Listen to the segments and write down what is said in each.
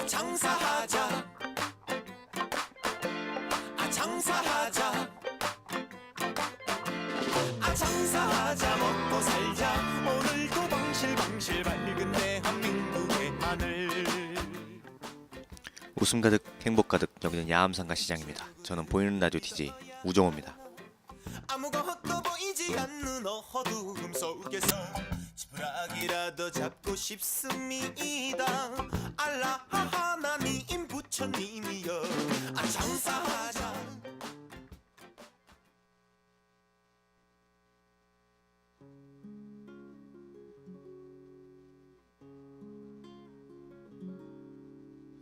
장사하자 장사하자 장사하자 먹고 살자 오늘도 방실방실 밝은 대한민국의 하늘. 웃음 가득 행복 가득 여기는 야암상가 시장입니다. 저는 보이는 라디오 DJ 우정호입니다. 아무것도 보이지 않는 어두움 속에서 지푸라기라도 잡고 싶습니다. 알라 하나님 부처님이여 장사하자.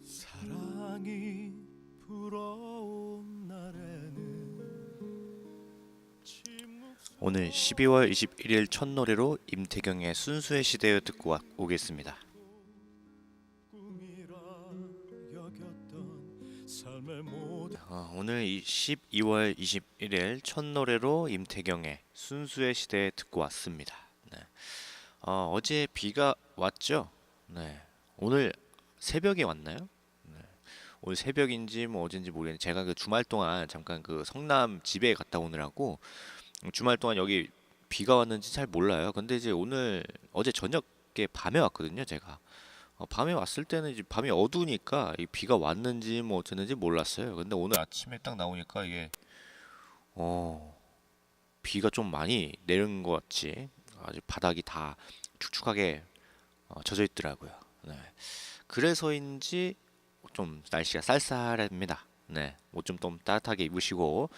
사랑이 불어온 날에는 오늘 12월 21일 첫 노래로 임태경의 순수의 시대에 듣고 오겠습니다. 오늘 12월 21일 첫 노래로 임태경의 순수의 시대에 듣고 왔습니다. 네. 어제 비가 왔죠? 네. 오늘 새벽에 왔나요? 네. 오늘 새벽인지 뭐 어젠지 모르겠는데 제가 그 주말 동안 잠깐 그 성남 집에 갔다 오느라고 주말 동안 여기 비가 왔는지 잘 몰라요. 근데 이제 오늘 어제 저녁에 밤에 왔거든요, 제가. 밤에 왔을 때는 이제 밤이 어두우니까 이 비가 왔는지 뭐 어쩌는지 몰랐어요. 근데 오늘 아침에 딱 나오니까 이게 비가 좀 많이 내린 것 같이 아주 바닥이 다 축축하게 젖어 있더라고요. 네. 그래서인지 좀 날씨가 쌀쌀합니다. 네. 옷 좀 따뜻하게 입으시고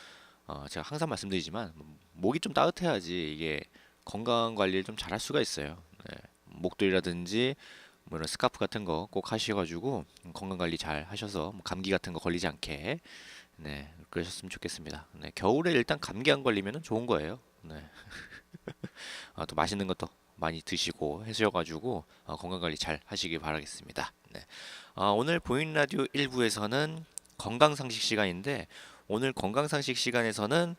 제가 항상 말씀드리지만 목이 좀 따뜻해야지 이게 건강 관리를 좀 잘할 수가 있어요. 네. 목도리라든지 뭐 이런 스카프 같은 거 꼭 하셔가지고 건강 관리 잘 하셔서 뭐 감기 같은 거 걸리지 않게 네 그러셨으면 좋겠습니다. 네. 겨울에 일단 감기 안 걸리면은 좋은 거예요. 네. 또 맛있는 것도 많이 드시고 하셔가지고 건강 관리 잘 하시길 바라겠습니다. 네. 오늘 보이는 라디오 1부에서는 건강상식 시간인데 오늘 건강상식 시간에서는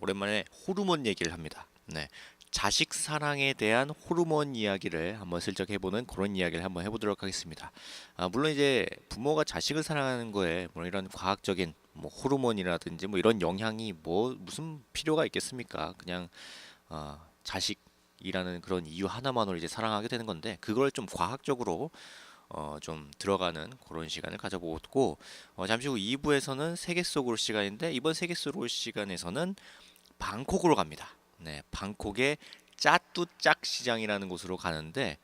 오랜만에 호르몬 얘기를 합니다. 네. 자식 사랑에 대한 호르몬 이야기를 한번 슬쩍 해보는 그런 이야기를 한번 해보도록 하겠습니다. 물론 이제 부모가 자식을 사랑하는 거에 뭐 이런 과학적인 뭐 호르몬이라든지 뭐 이런 영향이 뭐 무슨 필요가 있겠습니까? 그냥 자식이라는 그런 이유 하나만으로 이제 사랑하게 되는 건데 그걸 좀 과학적으로 좀 들어가는 그런 시간을 가져보고 잠시 후 2부에서는 세계 속으로 시간인데 이번 세계 속으로 시간에서는 방콕으로 갑니다. 네, 방콕의 짜뚜짝 시장이라는 곳으로 가는데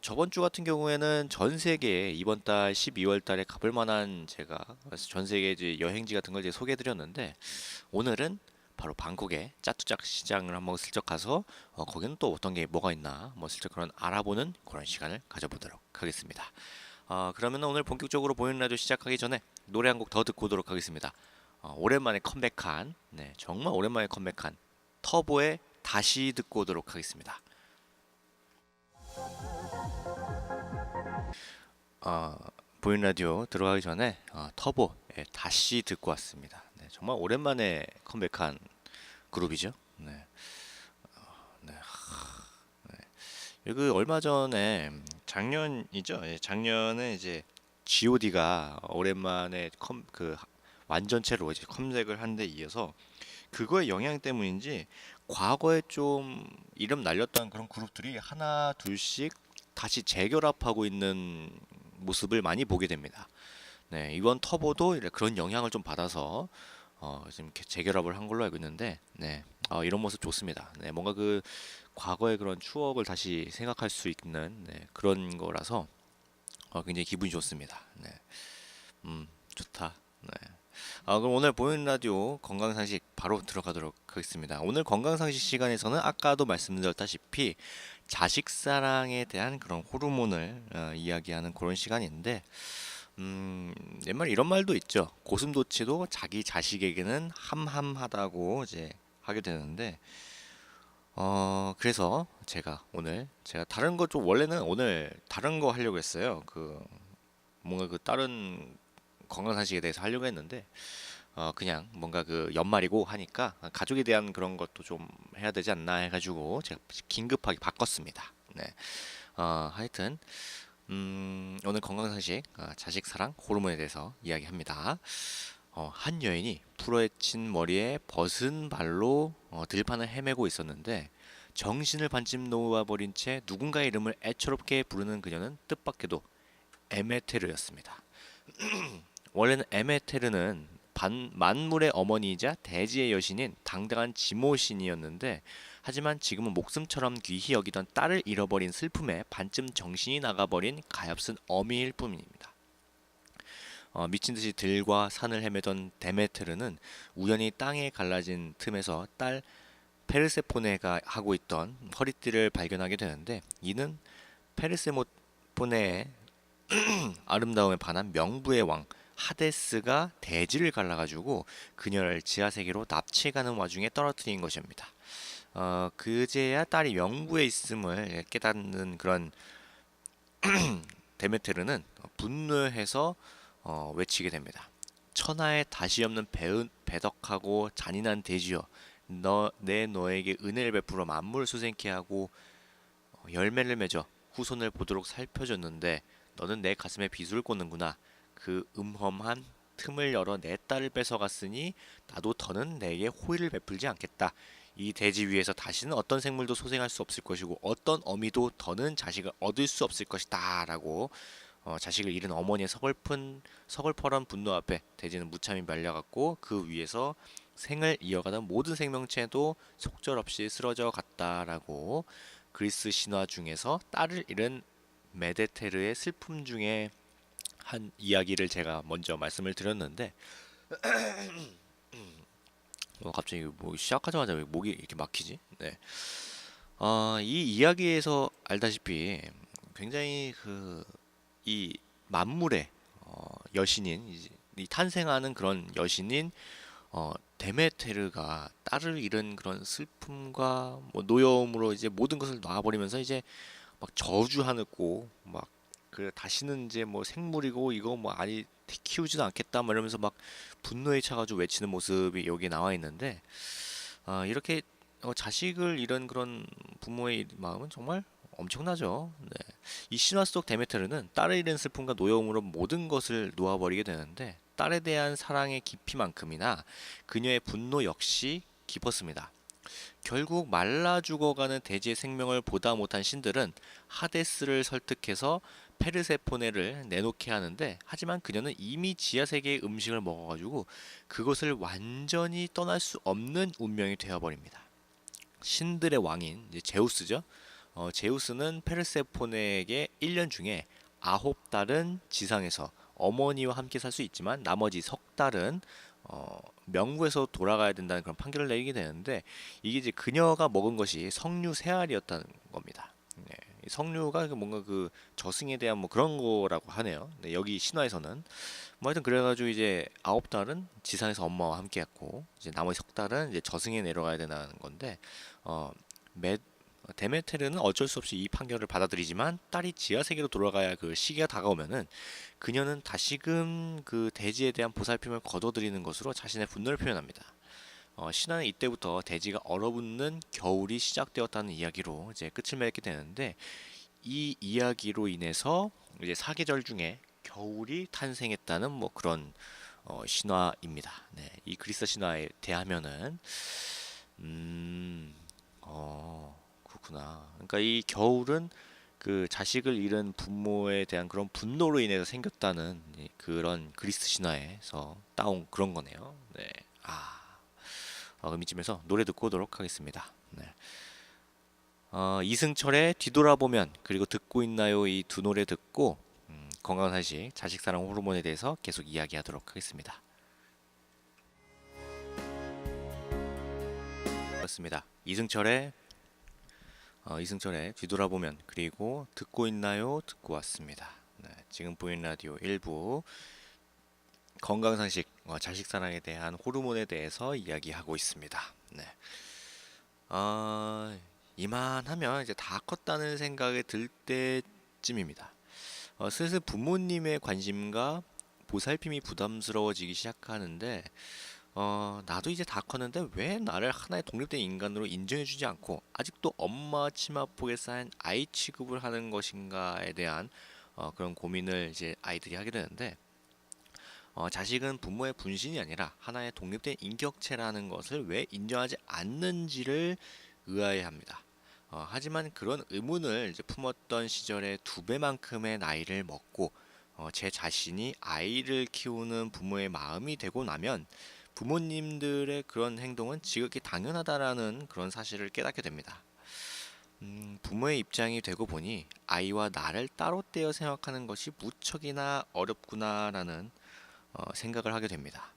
저번 주 같은 경우에는 전 세계에 이번 달 12월 달에 가볼 만한 제가 전 세계 이제 여행지 같은 걸 이제 소개해 드렸는데 오늘은 바로 방콕의 짜뚜짝 시장을 한번 슬쩍 가서 거기는 또 어떤 게 뭐가 있나 뭐 슬쩍 그런 알아보는 그런 시간을 가져보도록 하겠습니다. 그러면 오늘 본격적으로 보이는 라디오 시작하기 전에 노래 한 곡 더 듣고 오도록 하겠습니다. 오랜만에 컴백한 정말 오랜만에 컴백한 터보의 다시 듣고 오도록 하겠습니다. 보이는 라디오 들어가기 전에 터보의 다시 듣고 왔습니다. 네, 정말 오랜만에 컴백한 그룹이죠. 네. 네. 그 얼마 전에 작년이죠. 작년에 이제 G.O.D가 오랜만에 완전체로 이제 컴백을 한 데 이어서 그거의 영향 때문인지 과거에 좀 이름 날렸던 그런 그룹들이 하나 둘씩 다시 재결합하고 있는 모습을 많이 보게 됩니다. 네, 이번 터보도 그런 영향을 좀 받아서 지금 재결합을 한 걸로 알고 있는데, 네, 이런 모습 좋습니다. 네, 뭔가 그 과거의 그런 추억을 다시 생각할 수 있는 그런 거라서 굉장히 기분이 좋습니다. 네, 좋다. 네. 그럼 오늘 보이는 라디오 건강상식 바로 들어가도록 하겠습니다. 오늘 건강상식 시간에서는 아까도 말씀드렸다시피 자식 사랑에 대한 그런 호르몬을 이야기하는 그런 시간인데 옛말에 이런 말도 있죠. 고슴도치도 자기 자식에게는 함함하다고 이제 하게 되는데 그래서 제가 다른 거 좀 원래는 오늘 다른 거 하려고 했어요. 뭔가 다른 건강상식에 대해서 하려고 했는데 그냥 뭔가 그 연말이고 하니까 가족에 대한 그런 것도 좀 해야 되지 않나 해가지고 제가 긴급하게 바꿨습니다. 네. 하여튼 오늘 건강상식 자식 사랑 호르몬에 대해서 이야기합니다. 한 여인이 풀어헤친 머리에 벗은 발로 들판을 헤매고 있었는데 정신을 반쯤 놓아버린 채 누군가의 이름을 애처롭게 부르는 그녀는 뜻밖에도 에메테르였습니다. 원래는 에메테르는 만물의 어머니이자 대지의 여신인 당당한 지모신이었는데 하지만 지금은 목숨처럼 귀히 여기던 딸을 잃어버린 슬픔에 반쯤 정신이 나가버린 가엾은 어미일 뿐입니다. 미친 듯이 들과 산을 헤매던 데메테르는 우연히 땅에 갈라진 틈에서 딸 페르세포네가 하고 있던 허리띠를 발견하게 되는데 이는 페르세포네의 아름다움에 반한 명부의 왕 하데스가 대지를 갈라가지고 그녀를 지하세계로 납치해가는 와중에 떨어뜨린 것입니다. 그제야 딸이 명부에 있음을 깨닫는 그런 데메테르는 분노해서 외치게 됩니다. 천하에 다시 없는 배덕하고 잔인한 대지여, 너에게 은혜를 베풀어 만물을 수생케 하고 열매를 맺어 후손을 보도록 살펴줬는데 너는 내 가슴에 비수를 꽂는구나. 그 음험한 틈을 열어 내 딸을 뺏어갔으니 나도 더는 내게 호의를 베풀지 않겠다. 이 대지 위에서 다시는 어떤 생물도 소생할 수 없을 것이고 어떤 어미도 더는 자식을 얻을 수 없을 것이다 라고 자식을 잃은 어머니의 서글퍼런 분노 앞에 대지는 무참히 말려갔고 그 위에서 생을 이어가던 모든 생명체도 속절없이 쓰러져 갔다라고 그리스 신화 중에서 딸을 잃은 메데테르의 슬픔 중에 한 이야기를 제가 먼저 말씀을 드렸는데 갑자기 뭐 시작하자마자 왜 목이 이렇게 막히지? 네. 이 이야기에서 알다시피 굉장히 이 만물의 여신인 이 탄생하는 그런 여신인 데메테르가 딸을 잃은 그런 슬픔과 뭐 노여움으로 이제 모든 것을 놔버리면서 이제 막 저주하고 막 그 다시는 이제 뭐 생물이고 이거 뭐 아니 키우지도 않겠다 막 이러면서 막 분노에 차가지고 외치는 모습이 여기 나와 있는데 이렇게 자식을 잃은 그런 부모의 마음은 정말 엄청나죠. 네. 이 신화 속 데메테르는 딸을 잃은 슬픔과 노여움으로 모든 것을 놓아버리게 되는데 딸에 대한 사랑의 깊이만큼이나 그녀의 분노 역시 깊었습니다. 결국 말라 죽어가는 대지의 생명을 보다 못한 신들은 하데스를 설득해서 페르세포네를 내놓게 하는데 하지만 그녀는 이미 지하세계의 음식을 먹어가지고 그것을 완전히 떠날 수 없는 운명이 되어버립니다. 신들의 왕인 이제 제우스죠. 제우스는 페르세포네에게 1년 중에 9달은 지상에서 어머니와 함께 살 수 있지만 나머지 석 달은 명부에서 돌아가야 된다는 그런 판결을 내리게 되는데 이게 이제 그녀가 먹은 것이 석류 새알이었다는 겁니다. 네, 석류가 뭔가 그 저승에 대한 뭐 그런 거라고 하네요. 네, 여기 신화에서는 뭐 하여튼 그래가지고 이제 9달은 지상에서 엄마와 함께했고 이제 나머지 석 달은 이제 저승에 내려가야 된다는 건데 어, 데메테르는 어쩔 수 없이 이 판결을 받아들이지만 딸이 지하 세계로 돌아가야 할 그 시기가 다가오면은 그녀는 다시금 그 대지에 대한 보살핌을 거둬들이는 것으로 자신의 분노를 표현합니다. 신화는 이때부터 대지가 얼어붙는 겨울이 시작되었다는 이야기로 이제 끝을 맺게 되는데 이 이야기로 인해서 이제 사계절 중에 겨울이 탄생했다는 뭐 그런 신화입니다. 네, 이 그리스 신화에 대하면은 그렇구나. 그러니까 이 겨울은 그 자식을 잃은 부모에 대한 그런 분노로 인해서 생겼다는 그런 그리스 신화에서 따온 그런 거네요. 네. 그럼 이쯤에서 노래 듣고 오도록 하겠습니다. 네. 이승철의 뒤돌아보면 그리고 듣고 있나요 이 두 노래 듣고 건강한 한식 자식사랑 호르몬에 대해서 계속 이야기하도록 하겠습니다. 그렇습니다. 이승철의 뒤돌아보면 그리고 듣고 있나요 듣고 왔습니다. 네, 지금 보이는 라디오 1부 건강상식 자식사랑에 대한 호르몬에 대해서 이야기하고 있습니다. 네. 이만하면 이제 다 컸다는 생각이 들 때쯤입니다. 슬슬 부모님의 관심과 보살핌이 부담스러워지기 시작하는데 나도 이제 다 컸는데 왜 나를 하나의 독립된 인간으로 인정해주지 않고 아직도 엄마 치마폭에 쌓인 아이 취급을 하는 것인가에 대한 그런 고민을 이제 아이들이 하게 되는데 자식은 부모의 분신이 아니라 하나의 독립된 인격체라는 것을 왜 인정하지 않는지를 의아해합니다. 하지만 그런 의문을 이제 품었던 시절에 두 배만큼의 나이를 먹고 제 자신이 아이를 키우는 부모의 마음이 되고 나면 부모님들의 그런 행동은 지극히 당연하다라는 그런 사실을 깨닫게 됩니다. 부모의 입장이 되고 보니 아이와 나를 따로 떼어 생각하는 것이 무척이나 어렵구나라는 생각을 하게 됩니다.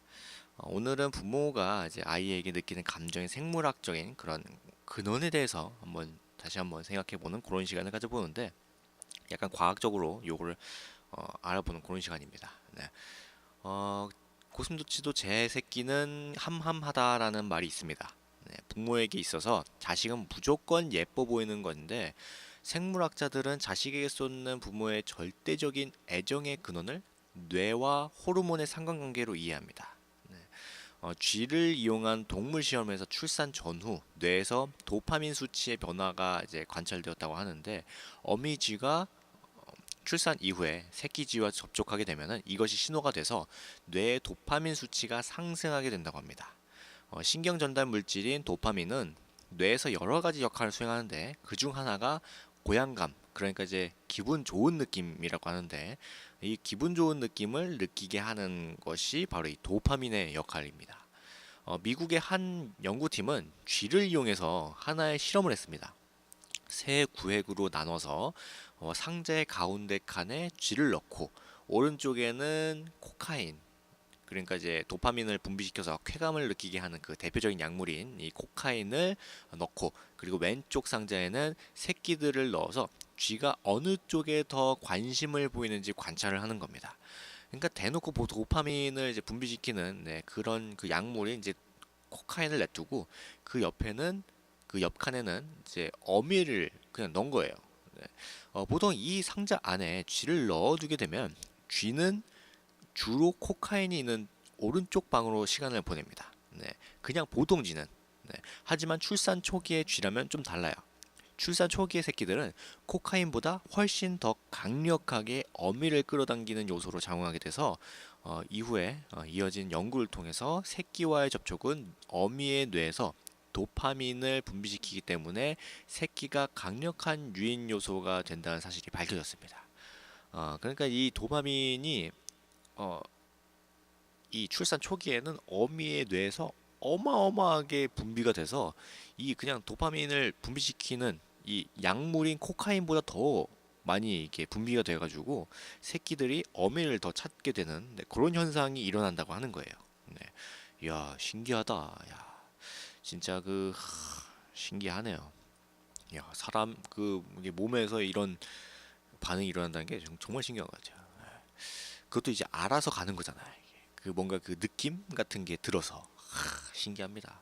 오늘은 부모가 이제 아이에게 느끼는 감정의 생물학적인 그런 근원에 대해서 다시 한번 생각해보는 그런 시간을 가져보는데 약간 과학적으로 요거를 알아보는 그런 시간입니다. 네. 고슴도치도 제 새끼는 함함하다라는 말이 있습니다. 네, 부모에게 있어서 자식은 무조건 예뻐 보이는 건데 생물학자들은 자식에게 쏟는 부모의 절대적인 애정의 근원을 뇌와 호르몬의 상관관계로 이해합니다. 네. 쥐를 이용한 동물 시험에서 출산 전후 뇌에서 도파민 수치의 변화가 이제 관찰되었다고 하는데 어미 쥐가 출산 이후에 새끼 쥐와 접촉하게 되면은 이것이 신호가 돼서 뇌의 도파민 수치가 상승하게 된다고 합니다. 신경 전달 물질인 도파민은 뇌에서 여러 가지 역할을 수행하는데 그중 하나가 고향감, 그러니까 이제 기분 좋은 느낌이라고 하는데 이 기분 좋은 느낌을 느끼게 하는 것이 바로 이 도파민의 역할입니다. 미국의 한 연구팀은 쥐를 이용해서 하나의 실험을 했습니다. 세 구획으로 나눠서 상자의 가운데 칸에 쥐를 넣고 오른쪽에는 코카인, 그러니까 이제 도파민을 분비시켜서 쾌감을 느끼게 하는 그 대표적인 약물인 이 코카인을 넣고 그리고 왼쪽 상자에는 새끼들을 넣어서 쥐가 어느 쪽에 더 관심을 보이는지 관찰을 하는 겁니다. 그러니까 대놓고 도파민을 이제 분비시키는 그런 그 약물이 이제 코카인을 냅두고 그 옆에는 그 옆 칸에는 이제 어미를 그냥 넣은 거예요. 네. 보통 이 상자 안에 쥐를 넣어두게 되면 쥐는 주로 코카인이 있는 오른쪽 방으로 시간을 보냅니다. 네. 그냥 보통 쥐는. 네. 하지만 출산 초기의 쥐라면 좀 달라요. 출산 초기의 새끼들은 코카인보다 훨씬 더 강력하게 어미를 끌어당기는 요소로 작용하게 돼서 이후에 이어진 연구를 통해서 새끼와의 접촉은 어미의 뇌에서 도파민을 분비시키기 때문에 새끼가 강력한 유인 요소가 된다는 사실이 밝혀졌습니다. 그러니까 이 도파민이 어, 이 출산 초기에는 어미의 뇌에서 어마어마하게 분비가 돼서 이 그냥 도파민을 분비시키는 이 약물인 코카인보다 더 많이 이게 분비가 돼가지고 새끼들이 어미를 더 찾게 되는 그런 현상이 일어난다고 하는 거예요. 네. 이야 신기하다. 야 진짜 신기하네요. 야 사람 이게 몸에서 이런 반응이 일어난다는 게 정말 신기한 것 같아요. 그것도 이제 알아서 가는 거잖아요. 이게. 뭔가 그 느낌 같은 게 들어서 신기합니다.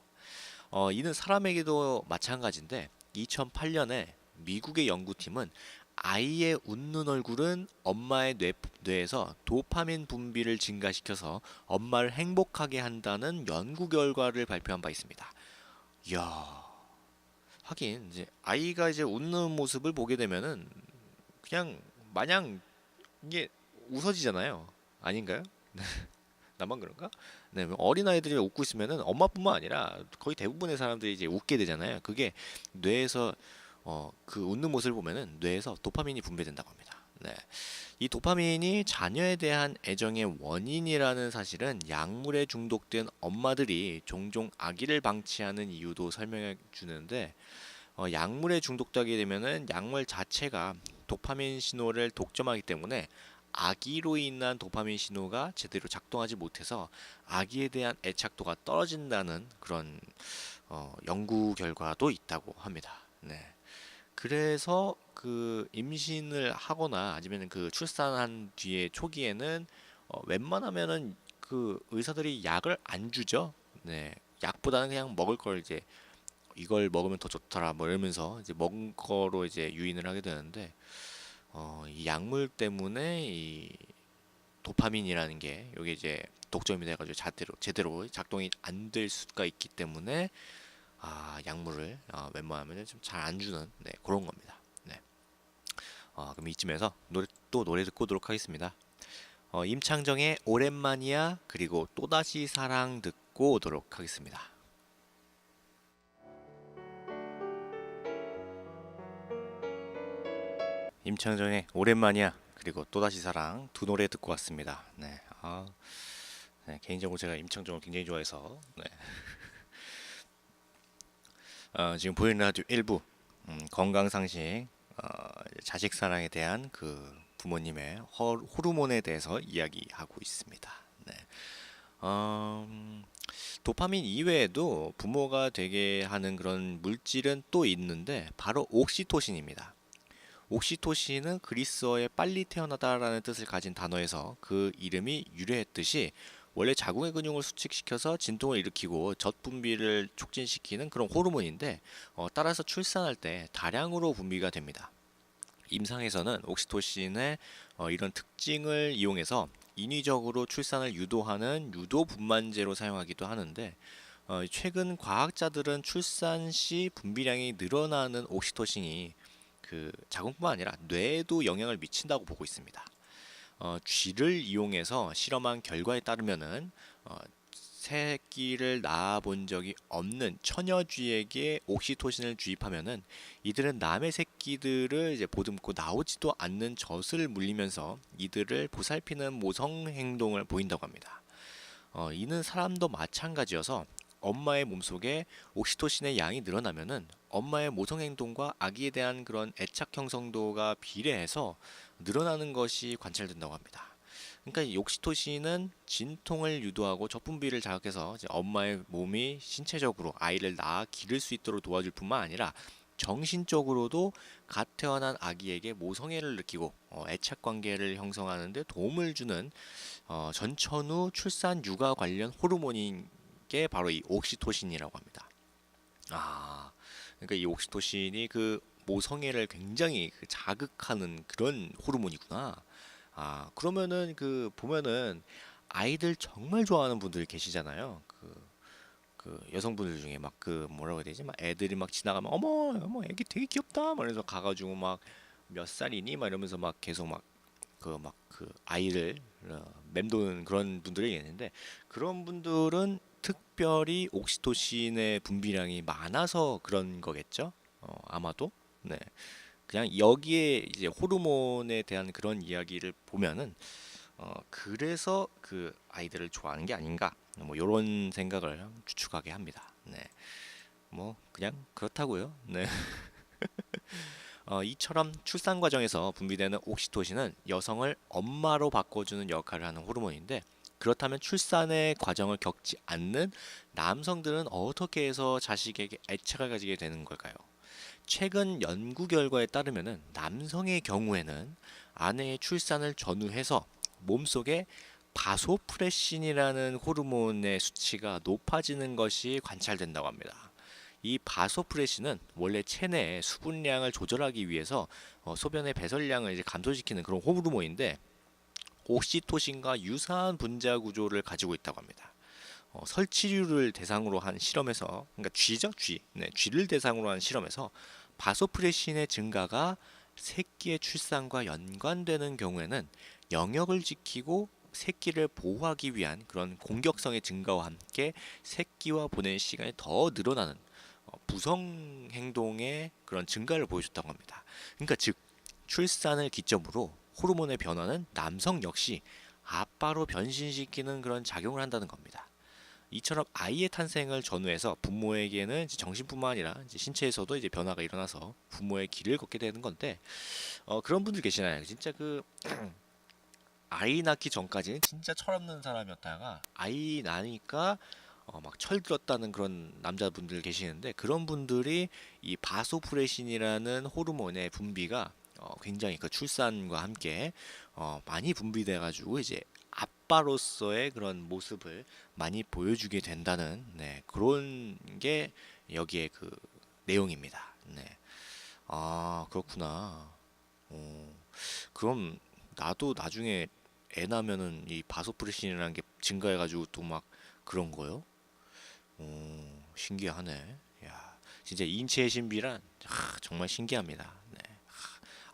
이는 사람에게도 마찬가지인데 2008년에 미국의 연구팀은 아이의 웃는 얼굴은 엄마의 뇌에서 도파민 분비를 증가시켜서 엄마를 행복하게 한다는 연구 결과를 발표한 바 있습니다. 이야, 하긴 이제 아이가 이제 웃는 모습을 보게 되면은 그냥 마냥 이게 웃어지잖아요. 아닌가요? 나만 그런가? 네, 어린아이들이 웃고 있으면은 엄마뿐만 아니라 거의 대부분의 사람들이 이제 웃게 되잖아요. 그게 뇌에서 그 웃는 모습을 보면은 뇌에서 도파민이 분비된다고 합니다. 네. 이 도파민이 자녀에 대한 애정의 원인이라는 사실은 약물에 중독된 엄마들이 종종 아기를 방치하는 이유도 설명해 주는데 약물에 중독되게 되면은 약물 자체가 도파민 신호를 독점하기 때문에 아기로 인한 도파민 신호가 제대로 작동하지 못해서 아기에 대한 애착도가 떨어진다는 그런 연구 결과도 있다고 합니다. 네. 그래서 그 임신을 하거나 아니면 그 출산한 뒤에 초기에는 웬만하면은 그 의사들이 약을 안 주죠. 네. 약보다는 그냥 먹을 걸 이제 이걸 먹으면 더 좋더라 뭐 이러면서 이제 먹은 거로 이제 유인을 하게 되는데 이 약물 때문에 이 도파민이라는 게 여기 이제 독점이 돼가지고 제대로 작동이 안 될 수가 있기 때문에 약물을 웬만하면 좀 잘 안 주는 그런 겁니다. 네. 그럼 이쯤에서 노래 듣고 오도록 하겠습니다. 임창정의 오랜만이야 그리고 또다시 사랑 듣고 오도록 하겠습니다. 임창정의 오랜만이야 그리고 또다시 사랑 두 노래 듣고 왔습니다. 네. 개인적으로 제가 임창정을 굉장히 좋아해서 지금 보이는 라디오 1부 건강상식 자식 사랑에 대한 그 부모님의 호르몬에 대해서 이야기하고 있습니다. 네. 도파민 이외에도 부모가 되게 하는 그런 물질은 또 있는데 바로 옥시토신입니다. 옥시토신은 그리스어의 빨리 태어나다라는 뜻을 가진 단어에서 그 이름이 유래했듯이 원래 자궁의 근육을 수축시켜서 진통을 일으키고 젖분비를 촉진시키는 그런 호르몬인데 따라서 출산할 때 다량으로 분비가 됩니다. 임상에서는 옥시토신의 이런 특징을 이용해서 인위적으로 출산을 유도하는 유도 분만제로 사용하기도 하는데 최근 과학자들은 출산 시 분비량이 늘어나는 옥시토신이 그 자궁뿐만 아니라 뇌에도 영향을 미친다고 보고 있습니다. 쥐를 이용해서 실험한 결과에 따르면은 새끼를 낳아본 적이 없는 처녀쥐에게 옥시토신을 주입하면은 이들은 남의 새끼들을 이제 보듬고 나오지도 않는 젖을 물리면서 이들을 보살피는 모성 행동을 보인다고 합니다. 이는 사람도 마찬가지여서 엄마의 몸속에 옥시토신의 양이 늘어나면은 엄마의 모성 행동과 아기에 대한 그런 애착 형성도가 비례해서 늘어나는 것이 관찰된다고 합니다. 그러니까 이 옥시토신은 진통을 유도하고 젖분비를 자극해서 이제 엄마의 몸이 신체적으로 아이를 낳아 기를 수 있도록 도와줄 뿐만 아니라 정신적으로도 갓 태어난 아기에게 모성애를 느끼고 애착 관계를 형성하는 데 도움을 주는 전천후 출산 육아 관련 호르몬인 게 바로 이 옥시토신이라고 합니다. 그러니까 이 옥시토신이 그 모성애를 굉장히 자극하는 그런 호르몬이구나. 그러면은 그 보면은 아이들 정말 좋아하는 분들 계시잖아요. 그 여성분들 중에 막 그 뭐라고 해야 되지? 막 애들이 막 지나가면 어머 애기 되게 귀엽다. 말해서 가가지고 막 몇 살이니? 막 이러면서 막 계속 막 그 아이를 맴도는 그런 분들이 있는데 그런 분들은 특별히 옥시토신의 분비량이 많아서 그런 거겠죠? 아마도. 네. 그냥 여기에 이제 호르몬에 대한 그런 이야기를 보면은 그래서 그 아이들을 좋아하는 게 아닌가 뭐 이런 생각을 추측하게 합니다. 네. 뭐 그냥 그렇다고요. 네. 이처럼 출산 과정에서 분비되는 옥시토신은 여성을 엄마로 바꿔주는 역할을 하는 호르몬인데 그렇다면 출산의 과정을 겪지 않는 남성들은 어떻게 해서 자식에게 애착을 가지게 되는 걸까요? 최근 연구 결과에 따르면 남성의 경우에는 아내의 출산을 전후해서 몸속에 바소프레신이라는 호르몬의 수치가 높아지는 것이 관찰된다고 합니다. 이 바소프레신은 원래 체내의 수분량을 조절하기 위해서 소변의 배설량을 이제 감소시키는 그런 호르몬인데 옥시토신과 유사한 분자 구조를 가지고 있다고 합니다. 설치류를 대상으로 한 실험에서 그러니까 쥐죠 쥐, 네, 쥐를 대상으로 한 실험에서 바소프레신의 증가가 새끼의 출산과 연관되는 경우에는 영역을 지키고 새끼를 보호하기 위한 그런 공격성의 증가와 함께 새끼와 보내는 시간이 더 늘어나는 부성 행동의 그런 증가를 보여줬다고 합니다. 그러니까 즉 출산을 기점으로 호르몬의 변화는 남성 역시 아빠로 변신시키는 그런 작용을 한다는 겁니다. 이처럼 아이의 탄생을 전후해서 부모에게는 이제 정신뿐만 아니라 이제 신체에서도 이제 변화가 일어나서 부모의 길을 걷게 되는 건데 그런 분들 계시나요? 진짜 그 아이 낳기 전까지는 진짜 철없는 사람이었다가 아이 나니까 막 철들었다는 그런 남자분들 계시는데 그런 분들이 이 바소프레신이라는 호르몬의 분비가 굉장히 그 출산과 함께 많이 분비돼 가지고 이제 아빠로서의 그런 모습을 많이 보여주게 된다는 그런 게 여기에 그 내용입니다. 네. 그렇구나. 그럼 나도 나중에 애 낳으면은 이 바소프레신이라는 게 증가해가지고 또 막 그런 거요? 신기하네. 야, 진짜 인체의 신비란 정말 신기합니다. 네.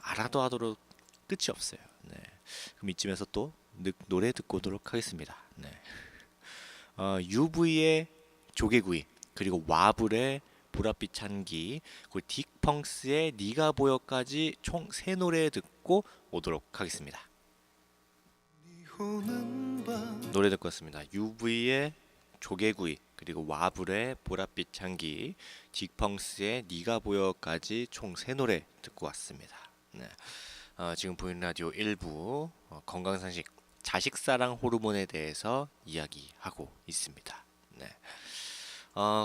알아도 하도록 끝이 없어요. 네. 그럼 이쯤에서 또 노래 듣고 오도록 하겠습니다. 네. UV의 조개구이, 그리고 와불의 보랏빛 찬기, 그리고 딕펑스의 네가 보여까지 총 세 노래 듣고 오도록 하겠습니다. 오는 밤 노래 듣고 왔습니다. UV의 조개구이, 그리고 와불의 보랏빛 향기, 딕펑스의 네가 보여까지 총 세 노래 듣고 왔습니다. 네. 지금 보이는 라디오 1부 건강상식 자식사랑 호르몬에 대해서 이야기하고 있습니다. 네.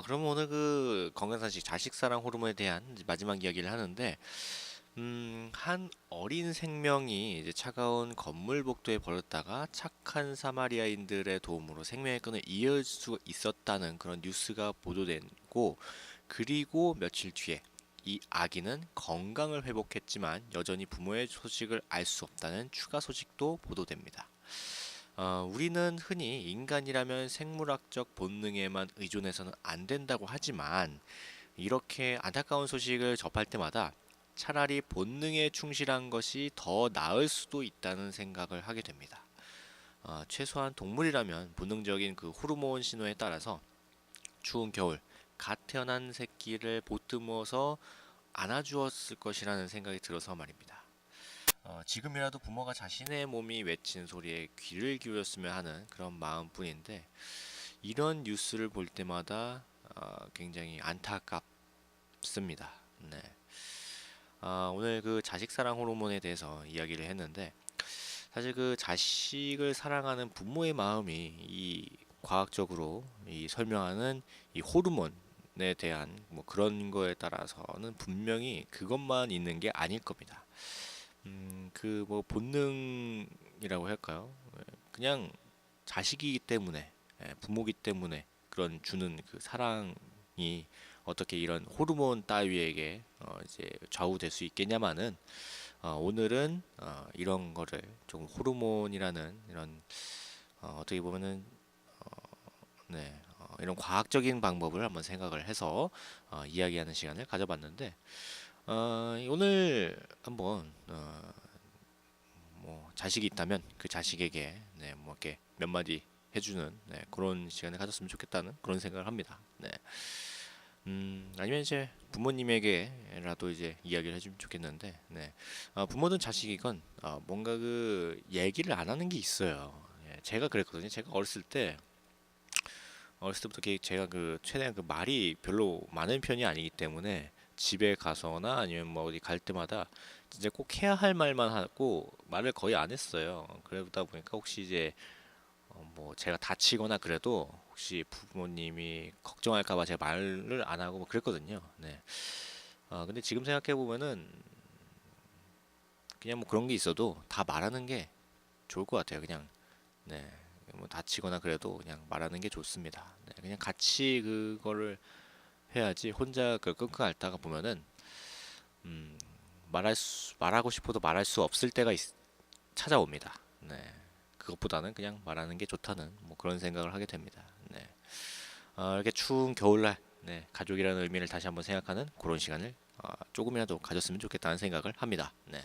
그럼 오늘 그 건강상식 자식사랑 호르몬에 대한 이제 마지막 이야기를 하는데, 한 어린 생명이 이제 차가운 건물 복도에 버렸다가 착한 사마리아인들의 도움으로 생명의 끈을 이을 수 있었다는 그런 뉴스가 보도되고, 그리고 며칠 뒤에 이 아기는 건강을 회복했지만 여전히 부모의 소식을 알 수 없다는 추가 소식도 보도됩니다. 우리는 흔히 인간이라면 생물학적 본능에만 의존해서는 안 된다고 하지만, 이렇게 안타까운 소식을 접할 때마다 차라리 본능에 충실한 것이 더 나을 수도 있다는 생각을 하게 됩니다. 최소한 동물이라면 본능적인 그 호르몬 신호에 따라서 추운 겨울 갓 태어난 새끼를 보듬어서 안아주었을 것이라는 생각이 들어서 말입니다. 지금이라도 부모가 자신의 몸이 외친 소리에 귀를 기울였으면 하는 그런 마음뿐인데, 이런 뉴스를 볼 때마다 굉장히 안타깝습니다. 네. 오늘 그 자식사랑 호르몬에 대해서 이야기를 했는데, 사실 그 자식을 사랑하는 부모의 마음이 이 과학적으로 이 설명하는 이 호르몬에 대한 뭐 그런 거에 따라서는 분명히 그것만 있는 게 아닐 겁니다. 그 뭐 본능이라고 할까요? 그냥 자식이기 때문에, 부모기 때문에 그런 주는 그 사랑이 어떻게 이런 호르몬 따위에게 이제 좌우될 수 있겠냐마는, 오늘은 이런 거를 좀 호르몬이라는 이런 어떻게 보면은 네, 이런 과학적인 방법을 한번 생각을 해서 이야기하는 시간을 가져봤는데, 오늘 한번 뭐 자식이 있다면 그 자식에게 뭐 이렇게 몇 마디 해주는 그런 시간을 가졌으면 좋겠다는 그런 생각을 합니다. 네. 아니면 이제 부모님에게라도 이제 이야기를 해주면 좋겠는데, 부모든 자식이건 뭔가 그 얘기를 안 하는 게 있어요. 제가 그랬거든요. 제가 어렸을 때부터 제가 그 최대한 그 말이 별로 많은 편이 아니기 때문에 집에 가서나 아니면 뭐 어디 갈 때마다 진짜 꼭 해야 할 말만 하고 말을 거의 안 했어요. 그러다 보니까 혹시 이제 뭐 제가 다치거나 그래도 혹시 부모님이 걱정할까봐 제가 말을 안 하고 뭐 그랬거든요. 네. 근데 지금 생각해 보면은 그냥 뭐 그런 게 있어도 다 말하는 게 좋을 것 같아요. 그냥 네. 뭐 다치거나 그래도 그냥 말하는 게 좋습니다. 네. 그냥 같이 그거를 해야지 혼자 그 끙끙 앓다가 보면은 음, 말하고 싶어도 말할 수 없을 때가 찾아옵니다. 네. 그것보다는 그냥 말하는 게 좋다는 뭐 그런 생각을 하게 됩니다. 네. 이렇게 추운 겨울날 가족이라는 의미를 다시 한번 생각하는 그런 시간을 조금이라도 가졌으면 좋겠다는 생각을 합니다. 네.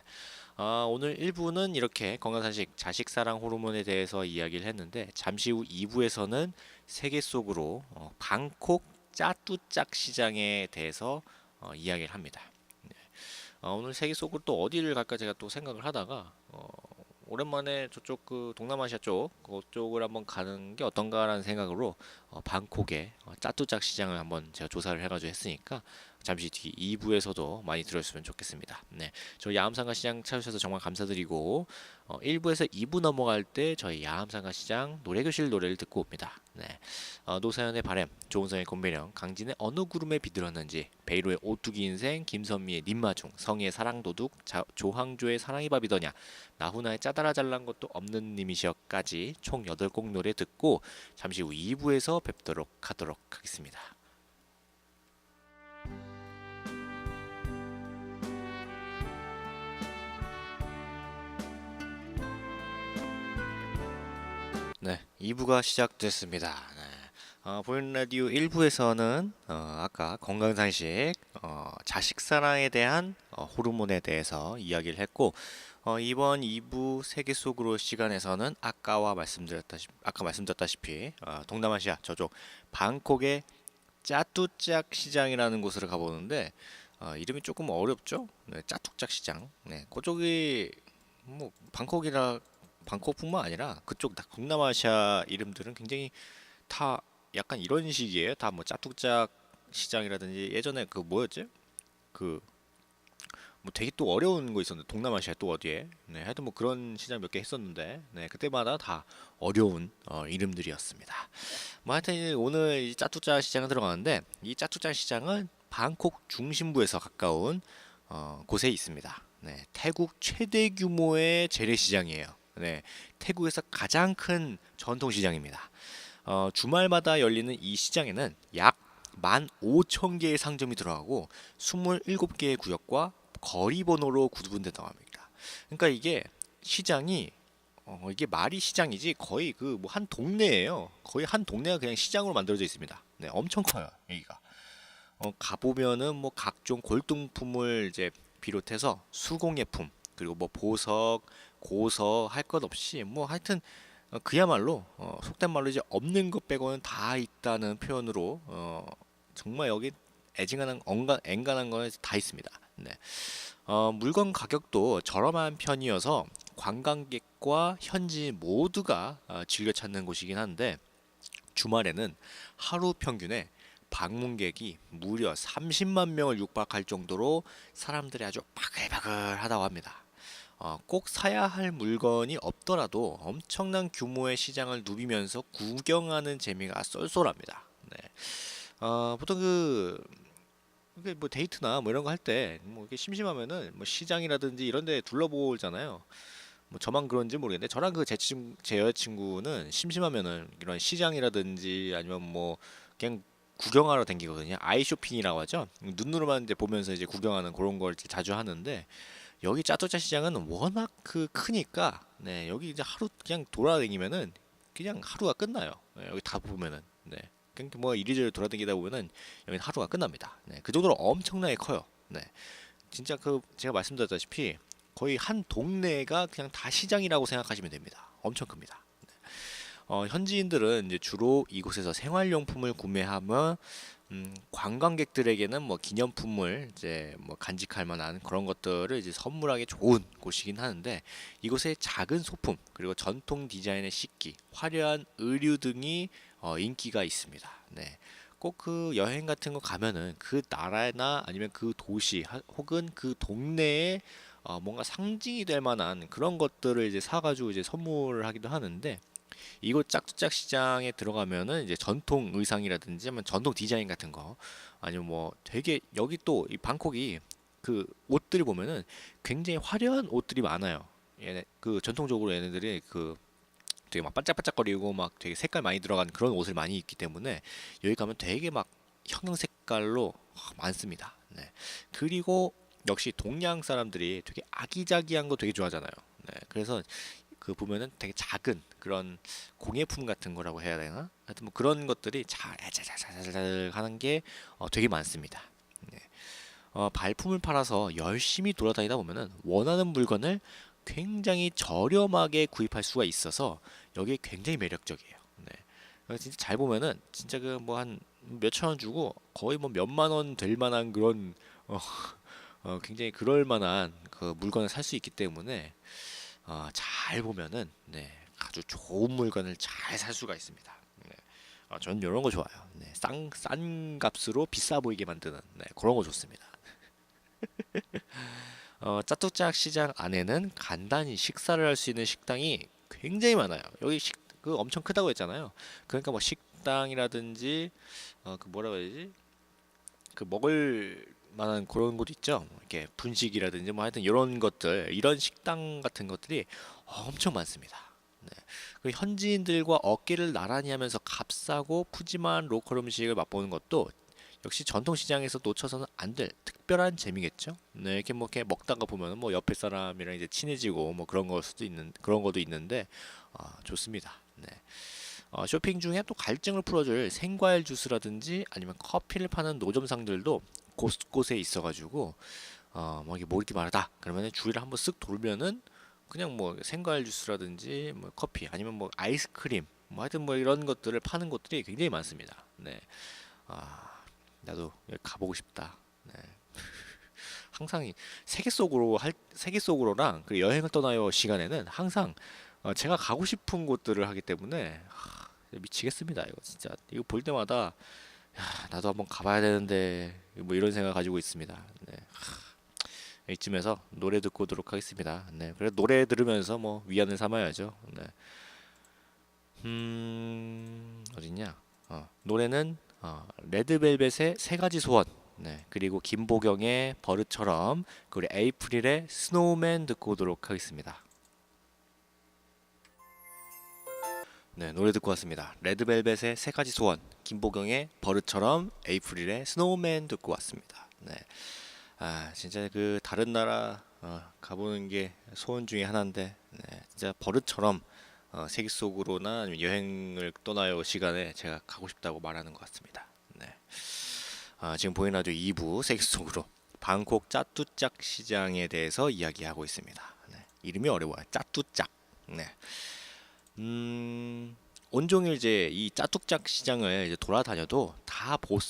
오늘 1부는 이렇게 건강상식 자식사랑 호르몬에 대해서 이야기를 했는데, 잠시 후 2부에서는 세계 속으로 방콕 짜뚜짝 시장에 대해서 이야기를 합니다. 네. 오늘 세계 속으로 또 어디를 갈까 제가 또 생각을 하다가 오랜만에 저쪽 그 동남아시아 쪽 그쪽을 한번 가는 게 어떤가라는 생각으로 방콕의 짜뚜짝 시장을 한번 제가 조사를 해가지고 했으니까 잠시 뒤 2부에서도 많이 들어주시면 좋겠습니다. 네, 저희 야암상가 시장 찾으셔서 정말 감사드리고 1부에서 2부 넘어갈 때 저희 야암상가 시장 노래교실 노래를 듣고 옵니다. 네, 노사연의 바램, 조은성의 곰배령, 강진의 어느 구름에 비들었는지, 베이로의 오뚜기 인생, 김선미의 님마중, 성희의 사랑도둑, 조항조의 사랑이 밥이더냐, 나훈아의 짜다라 잘난 것도 없는 님이시여까지 총 8곡 노래 듣고 잠시 후 2부에서 뵙도록 하도록 하겠습니다. 네, 2부가 시작됐습니다. 네. 보이는 라디오 1부에서는 아까 건강상식, 자식 사랑에 대한 호르몬에 대해서 이야기를 했고, 이번 2부 세계 속으로 시간에서는 아까 말씀드렸다시피 동남아시아 저쪽 방콕의 짜뚜짝 시장이라는 곳으로 가보는데 이름이 조금 어렵죠? 네, 짜뚜짝 시장. 네, 그쪽이 뭐 방콕뿐만 아니라 그쪽 동남아시아 이름들은 굉장히 다 약간 이런 식이에요. 다 뭐 짜뚝짝 시장이라든지 예전에 그 뭐였지? 그 뭐 되게 또 어려운 거 있었는데 동남아시아 또 어디에? 네, 하여튼 뭐 그런 시장 몇 개 했었는데 네, 그때마다 다 어려운 이름들이었습니다. 뭐 하여튼 오늘 이 짜뚜짝 시장에 들어가는데 이 짜뚜짝 시장은 방콕 중심부에서 가까운 곳에 있습니다. 네, 태국 최대 규모의 재래시장이에요. 네, 태국에서 가장 큰 전통시장입니다. 주말마다 열리는 이 시장에는 약 15,000개의 상점이 들어가고 27개의 구역과 거리 번호로 구분된다고 합니다. 그러니까 이게 시장이 이게 말이 시장이지 거의 그 뭐 한 동네예요. 거의 한 동네가 그냥 시장으로 만들어져 있습니다. 네, 엄청 커요, 여기가. 가보면은 뭐 각종 골동품을 이제 비롯해서 수공예품 그리고 뭐 보석, 고서 할 것 없이 뭐 하여튼 그야말로 속된 말로 이제 없는 것 빼고는 다 있다는 표현으로 정말 여기 애징하는 앵간한 거는 다 있습니다. 네. 물건 가격도 저렴한 편이어서 관광객과 현지 모두가 즐겨 찾는 곳이긴 한데 주말에는 하루 평균에 방문객이 무려 30만 명을 육박할 정도로 사람들이 아주 바글바글하다고 합니다. 꼭 사야 할 물건이 없더라도 엄청난 규모의 시장을 누비면서 구경하는 재미가 쏠쏠합니다. 네. 보통 이게 뭐 데이트나 뭐 이런 거 할 때 뭐 이게 심심하면은 뭐 시장이라든지 이런 데 둘러보잖아요. 뭐 저만 그런지 모르겠는데 저랑 제 여자친구는 심심하면은 이런 시장이라든지 아니면 뭐 그냥 구경하러 다니거든요. 아이 쇼핑이라고 하죠. 눈으로만 이제 보면서 이제 구경하는 그런 걸 이제 자주 하는데 여기 짜조짜 시장은 워낙 크니까 네, 여기 이제 하루 그냥 돌아다니면은 그냥 하루가 끝나요. 네, 여기 다 보면은 네. 그냥 뭐 이리저리 돌아다니다 보면은 여기 하루가 끝납니다. 네, 그 정도로 엄청나게 커요. 네. 진짜 그 제가 말씀드렸다시피 거의 한 동네가 그냥 다 시장이라고 생각하시면 됩니다. 엄청 큽니다. 현지인들은 이제 주로 이곳에서 생활용품을 구매하며 관광객들에게는 뭐 기념품을 이제 뭐 간직할 만한 그런 것들을 이제 선물하기 좋은 곳이긴 하는데 이곳에 작은 소품 그리고 전통 디자인의 식기, 화려한 의류 등이 인기가 있습니다. 네. 꼭 그 여행 같은 거 가면은 그 나라나 아니면 그 도시 혹은 그 동네에 뭔가 상징이 될 만한 그런 것들을 이제 사가지고 이제 선물을 하기도 하는데 이곳 짝짝짝 시장에 들어가면은 이제 전통 의상이라든지 아니면 전통 디자인 같은 거 아니면 뭐 되게 여기 또 이 방콕이 그 옷들이 보면은 굉장히 화려한 옷들이 많아요. 얘네 그 전통적으로 얘네들이 그 되게 막 반짝반짝거리고 막 되게 색깔 많이 들어간 그런 옷을 많이 입기 때문에 여기 가면 되게 막 형형 색깔로 많습니다. 네. 그리고 역시 동양 사람들이 되게 아기자기한 거 되게 좋아하잖아요. 네. 그래서 그 보면은 되게 작은 그런 공예품 같은 거라고 해야 되나? 하여튼 뭐 그런 것들이 잘 하는 게 되게 많습니다. 네. 발품을 팔아서 열심히 돌아다니다 보면은 원하는 물건을 굉장히 저렴하게 구입할 수가 있어서 여기 굉장히 매력적이에요. 네. 그래서 진짜 잘 보면은 진짜 그 뭐 한 몇천 원 주고 거의 뭐 몇만 원 될 만한 그런 굉장히 그럴 만한 그 물건을 살 수 있기 때문에 잘 보면은 네, 아주 좋은 물건을 잘 살 수가 있습니다. 네. 저는 이런 거 좋아요. 네, 싼 값으로 비싸 보이게 만드는 네, 그런 거 좋습니다. 짜뚜짝 시장 안에는 간단히 식사를 할 수 있는 식당이 굉장히 많아요. 여기 그 엄청 크다고 했잖아요. 그러니까 뭐 식당이라든지 그 뭐라고 해야 되지? 그 먹을 만한 그런 곳 있죠. 이렇게 분식이라든지 뭐 하여튼 이런 것들, 이런 식당 같은 것들이 엄청 많습니다. 네. 그 현지인들과 어깨를 나란히 하면서 값싸고 푸짐한 로컬 음식을 맛보는 것도 역시 전통시장에서 놓쳐서는 안 될 특별한 재미겠죠. 네, 이렇게 뭐 이렇게 먹다가 보면은 뭐 옆에 사람이랑 이제 친해지고 뭐 그런 걸 수도 있는 그런 것도 있는데 좋습니다. 네. 쇼핑 중에 또 갈증을 풀어줄 생과일 주스라든지 아니면 커피를 파는 노점상들도 곳곳에 있어가지고 뭐 이게 뭐 이렇게 말하다 그러면 주위를 한번 쓱 돌면은 그냥 뭐 생과일 주스라든지 뭐 커피 아니면 뭐 아이스크림 뭐 하여튼 뭐 이런 것들을 파는 곳들이 굉장히 많습니다. 네. 나도 여기 가보고 싶다. 네. 항상 세계 속으로랑 그 여행을 떠나요 시간에는 항상 제가 가고 싶은 곳들을 하기 때문에 미치겠습니다. 이거 진짜 이거 볼 때마다 나도 한번 가봐야 되는데 뭐 이런 생각 가지고 있습니다. 네. 이쯤에서 노래 듣고 오도록 하겠습니다. 네. 그래 노래 들으면서 뭐 위안을 삼아야죠. 네. 어딨냐? 노래는 레드벨벳의 세 가지 소원. 네. 그리고 김보경의 버릇처럼 그리고 에이프릴의 스노우맨 듣고 오도록 하겠습니다. 네, 노래 듣고 왔습니다. 레드벨벳의 세 가지 소원, 김보경의 버릇처럼, 에이프릴의 스노우맨 듣고 왔습니다. 네, 진짜 그 다른 나라 가보는 게 소원 중에 하나인데, 네, 진짜 버릇처럼 세계 속으로나 아니면 여행을 떠나요 시간에 제가 가고 싶다고 말하는 것 같습니다. 네, 지금 보이는 라디오 2부 세계 속으로 방콕 짜뚜짝 시장에 대해서 이야기하고 있습니다. 네, 이름이 어려워요. 짜뚜짝. 네. 온종일 이제 이 짜뚝짝 시장을 이제 돌아다녀도 다 볼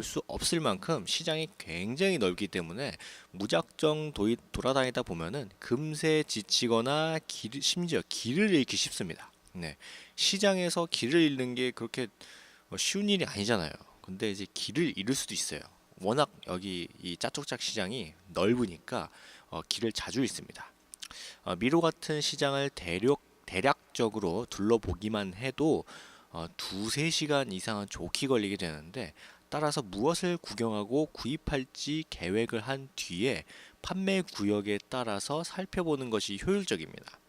수 없을 만큼 시장이 굉장히 넓기 때문에 무작정 돌아다니다 보면은 금세 지치거나 심지어 길을 잃기 쉽습니다. 네. 시장에서 길을 잃는 게 그렇게 쉬운 일이 아니잖아요. 근데 이제 길을 잃을 수도 있어요. 워낙 여기 이 짜뚝짝 시장이 넓으니까 길을 자주 잃습니다. 미로 같은 시장을 대략적으로 둘러보기만 해도 두세 시간 이상은 좋게 걸리게 되는데 따라서 무엇을 구경하고 구입할지 계획을 한 뒤에 판매 구역에 따라서 살펴보는 것이 효율적입니다.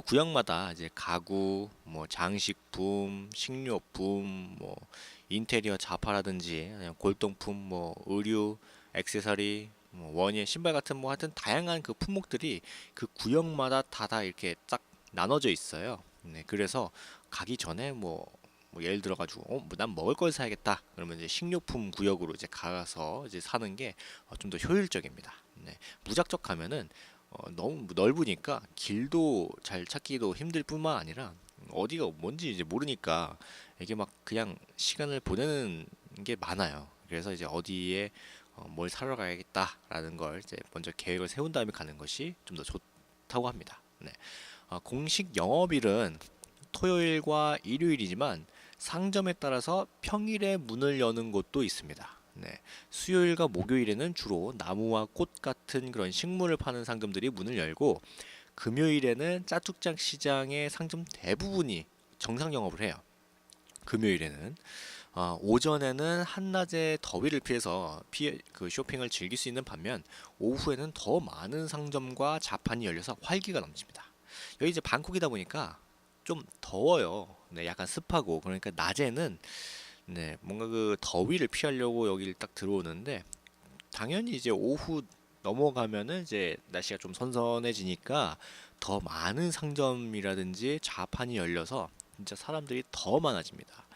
구역마다 이제 가구, 뭐 장식품, 식료품, 뭐 인테리어 자파라든지 아니면 골동품, 뭐 의류, 액세서리, 뭐 원예, 신발 같은 뭐 하여튼 다양한 그 품목들이 그 구역마다 다 이렇게 딱 나눠져 있어요. 네, 그래서 가기 전에 뭐 예를 들어 가지고 뭐난 먹을 걸 사야겠다. 그러면 이제 식료품 구역으로 이제 가서 이제 사는 게 좀 더 효율적입니다. 네, 무작정 가면은 너무 넓으니까 길도 잘 찾기도 힘들 뿐만 아니라 어디가 뭔지 이제 모르니까 이게 막 그냥 시간을 보내는 게 많아요. 그래서 이제 어디에 뭘 사러 가야겠다라는 걸 이제 먼저 계획을 세운 다음에 가는 것이 좀 더 좋다고 합니다. 네. 공식 영업일은 토요일과 일요일이지만 상점에 따라서 평일에 문을 여는 곳도 있습니다. 네. 수요일과 목요일에는 주로 나무와 꽃 같은 그런 식물을 파는 상점들이 문을 열고 금요일에는 짜뚝장 시장의 상점 대부분이 정상 영업을 해요. 금요일에는 오전에는 한낮의 더위를 피해서 그 쇼핑을 즐길 수 있는 반면 오후에는 더 많은 상점과 자판이 열려서 활기가 넘칩니다. 여기 이제 방콕이다 보니까 좀 더워요. 네, 약간 습하고 그러니까 낮에는 네, 뭔가 그 더위를 피하려고 여기를 딱 들어오는데 당연히 이제 오후 넘어가면은 이제 날씨가 좀 선선해지니까 더 많은 상점이라든지 자판이 열려서 진짜 사람들이 더 많아집니다.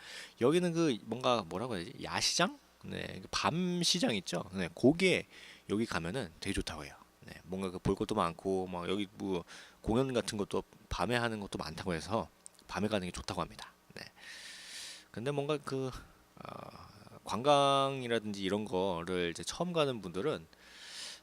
여기는 그 뭔가 뭐라고 해야 되지? 야시장? 네, 그밤 시장 있죠? 네, 그게 여기 가면은 되게 좋다고 해요. 네, 뭔가 그 볼 것도 많고 막 여기 뭐 공연 같은 것도 밤에 하는 것도 많다고 해서 밤에 가는 게 좋다고 합니다. 네. 근데 뭔가 그 관광이라든지 이런 거를 이제 처음 가는 분들은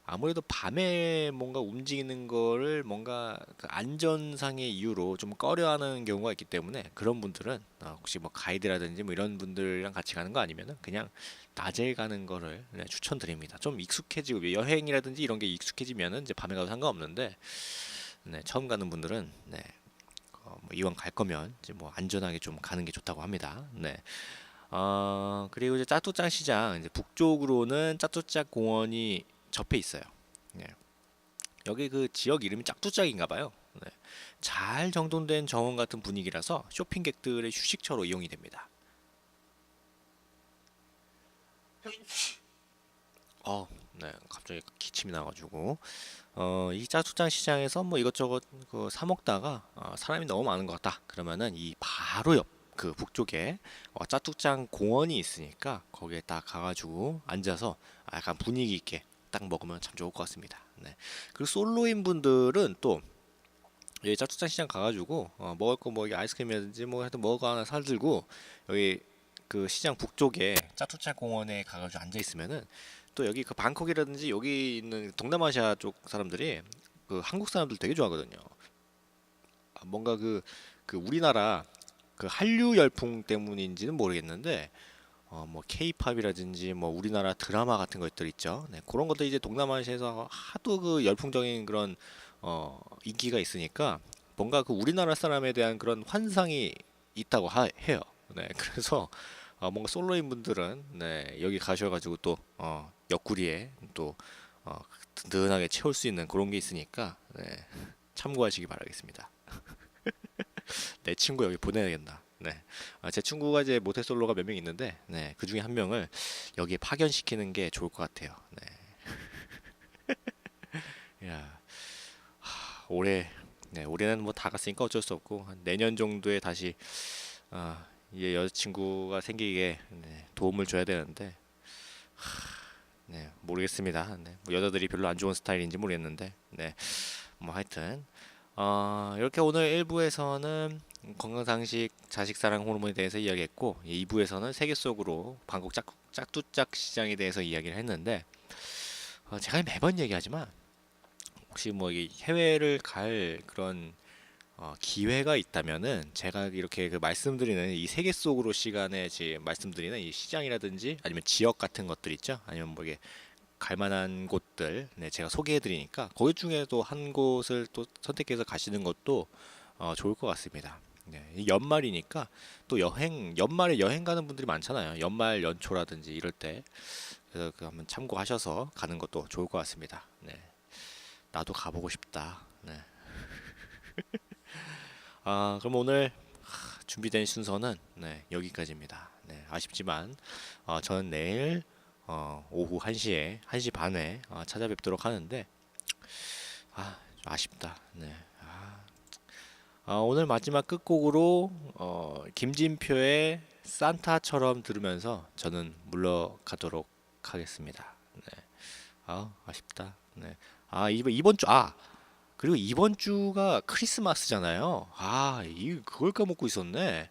아무래도 밤에 뭔가 움직이는 거를 뭔가 그 안전상의 이유로 좀 꺼려하는 경우가 있기 때문에 그런 분들은 혹시 뭐 가이드라든지 뭐 이런 분들이랑 같이 가는 거 아니면은 그냥 낮에 가는 거를 네, 추천드립니다. 좀 익숙해지고 여행이라든지 이런 게 익숙해지면은 이제 밤에 가도 상관없는데 네, 처음 가는 분들은 네, 뭐 이왕 갈 거면 이제 뭐 안전하게 좀 가는 게 좋다고 합니다. 네. 그리고 이제 짜뚜짱 시장 이제 북쪽으로는 짜뚜짱 공원이 접해 있어요. 네. 여기 그 지역 이름이 짝두짝인가 봐요. 네. 잘 정돈된 정원 같은 분위기라서 쇼핑객들의 휴식처로 이용이 됩니다. 네, 갑자기 기침이 나가지고 이 짝퉁장 시장에서 뭐 이것저것 사 먹다가 사람이 너무 많은 것 같다. 그러면은 이 바로 옆 그 북쪽에 짝퉁장 공원이 있으니까 거기에 딱 가가지고 앉아서 약간 분위기 있게 딱 먹으면 참 좋을 것 같습니다. 네. 그리고 솔로인 분들은 또 여기 짝퉁장 시장 가가지고 먹을 거 뭐 아이스크림이라든지 뭐 하여튼 먹을 거 하나 사들고 여기 그 시장 북쪽에 짝퉁장 공원에 가가지고 앉아 있으면은 또 여기 그 방콕이라든지 여기 있는 동남아시아 쪽 사람들이 그 한국 사람들 되게 좋아하거든요. 뭔가 그 우리나라 그 한류 열풍 때문인지는 모르겠는데 뭐 케이팝이라든지 뭐 우리나라 드라마 같은 것들 있죠. 네, 그런 것들 이제 동남아시아에서 하도 그 열풍적인 그런 인기가 있으니까 뭔가 그 우리나라 사람에 대한 그런 환상이 있다고 해요. 네, 그래서 뭔가 솔로인 분들은 네, 여기 가셔가지고 또 옆구리에 또 든든하게 채울 수 있는 그런 게 있으니까 네, 참고하시기 바라겠습니다. 내 친구 여기 보내야겠다. 네, 제 친구가 이제 모태솔로가 몇 명 있는데 네, 그 중에 한 명을 여기에 파견시키는 게 좋을 것 같아요. 네, 야, 올해 네, 올해는 뭐 다 갔으니까 어쩔 수 없고 한 내년 정도에 다시 이제 여자친구가 생기게 네, 도움을 줘야 되는데 네, 모르겠습니다. 네, 뭐 여자들이 별로 안 좋은 스타일인지 모르겠는데 네, 뭐 하여튼 이렇게 오늘 1부에서는 건강상식, 자식사랑 호르몬에 대해서 이야기했고 2부에서는 세계 속으로 방콕 짝두짝 시장에 대해서 이야기를 했는데 제가 매번 얘기하지만 혹시 뭐 이 해외를 갈 그런 기회가 있다면은 제가 이렇게 그 말씀드리는 이 세계 속으로 시간에 지금 말씀드리는 이 시장이라든지 아니면 지역 같은 것들 있죠. 아니면 뭐 이게 갈 만한 곳들 네, 제가 소개해 드리니까 거기 중에도 한 곳을 또 선택해서 가시는 것도 좋을 것 같습니다. 네, 이 연말이니까 또 연말에 여행 가는 분들이 많잖아요. 연말 연초라든지 이럴 때 그래서 그 한번 참고하셔서 가는 것도 좋을 것 같습니다. 네, 나도 가보고 싶다. 네. 그럼 오늘 준비된 순서는 네, 여기까지입니다. 네, 아쉽지만 저는 내일 오후 1시에 1시 반에 찾아뵙도록 하는데 좀 아쉽다. 네. 오늘 마지막 끝곡으로 김진표의 산타처럼 들으면서 저는 물러가도록 하겠습니다. 네. 아쉽다. 네. 이번 주 그리고 이번 주가 크리스마스잖아요. 그걸 까먹고 있었네.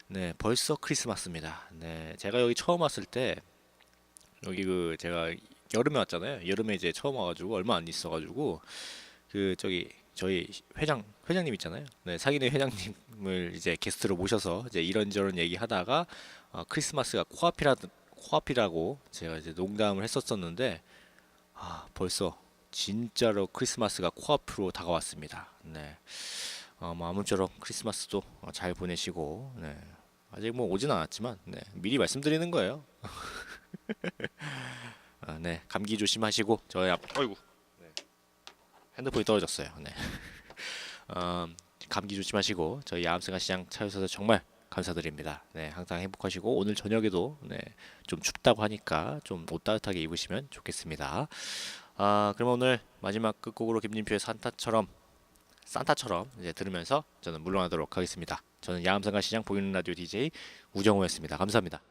네, 벌써 크리스마스입니다. 네, 제가 여기 처음 왔을 때 여기 제가 여름에 왔잖아요. 여름에 이제 처음 와가지고 얼마 안 있어가지고 저희 회장님 있잖아요. 네, 사기네 회장님을 이제 게스트로 모셔서 이제 이런저런 얘기하다가 크리스마스가 코앞이라고 제가 이제 농담을 했었었는데 벌써 진짜로 크리스마스가 코앞으로 다가왔습니다. 네. 뭐 아무쪼록 크리스마스도 잘 보내시고 네. 아직 뭐 오진 않았지만 네. 미리 말씀드리는 거예요. 네. 감기 조심하시고 어이구. 네. 핸드폰이 떨어졌어요. 네. 감기 조심하시고 저희 야암생활 시장 찾아주셔서 정말 감사드립니다. 네, 항상 행복하시고 오늘 저녁에도 네, 좀 춥다고 하니까 좀 옷 따뜻하게 입으시면 좋겠습니다. 그럼 오늘 마지막 끝곡으로 김진표의 산타처럼 이제 들으면서 저는 물러나도록 하겠습니다. 저는 야암생활 시장 보이는 라디오 DJ 우정호였습니다. 감사합니다.